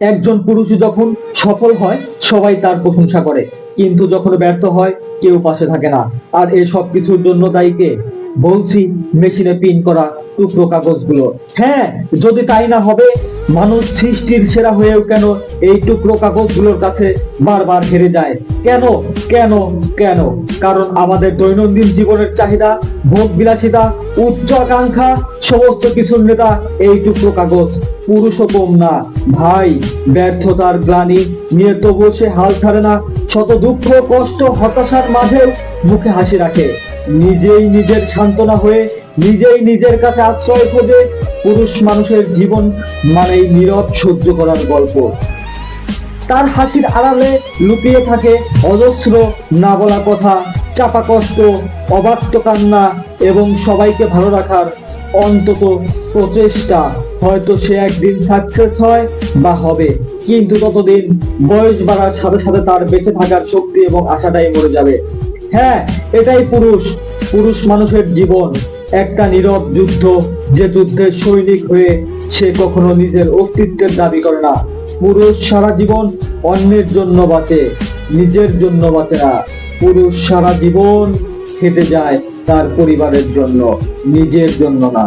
একজন পুরুষ যখন সফল হয় সবাই তার প্রশংসা করে, কিন্তু যখন ব্যর্থ হয় কেউ পাশে থাকে না। আর এই সব কিছুর জন্য দায়ী কে? বলছি, মেশিনে প্রিন্ট করা টুকরো কাগজগুলো। হ্যাঁ, যদি তাই না হবে, মানুষ সৃষ্টির সেরা হয়েও কেন এই টুকরো কাগজগুলোর কাছে বারবার হেরে যায়? কেন কেন কেন? কারণ আমাদের দৈনন্দিন জীবনের চাহিদা, ভোগ বিলাসিতা, উচ্চ আকাঙ্ক্ষা, সমস্ত কিছুর নেতা এই টুকরো কাগজ। পুরুষও কম না ভাই। ব্যর্থতার গ্লানি নিয়ে তবুও সে হাল ছাড়ে না। শত দুঃখ, কষ্ট, হতাশার মাঝেও মুখে হাসি রাখে। নিজেই নিজের সান্ত্বনা হয়ে নিজেই নিজের কাছে আশ্রয় খোঁজে। পুরুষ মানুষের জীবন মানেই নীরব সহ্য করার গল্প। তার হাসির আড়ালে লুকিয়ে থাকে অজস্র না বলা কথা, চাপা কষ্ট, অবাক্ত কান্না এবং সবাইকে ভালো রাখার অন্তত প্রচেষ্টা। হয়তো সে একদিন সাকসেস হয় বা হবে, কিন্তু ততদিন বয়স বাড়ার সাথে সাথে তার বেঁচে থাকার শক্তি এবং আশাটাই মরে যাবে। হ্যাঁ, এটাই পুরুষ। পুরুষ মানুষের জীবন একটা নীরব যুদ্ধ, যে যুদ্ধের সৈনিক হয়ে সে কখনো নিজের অস্তিত্বের দাবি করে না। পুরুষ সারা জীবন অন্যের জন্য বাঁচে, নিজের জন্য বাঁচে না। পুরুষ সারা জীবন খেটে যায় তার পরিবারের জন্য, নিজের জন্য না।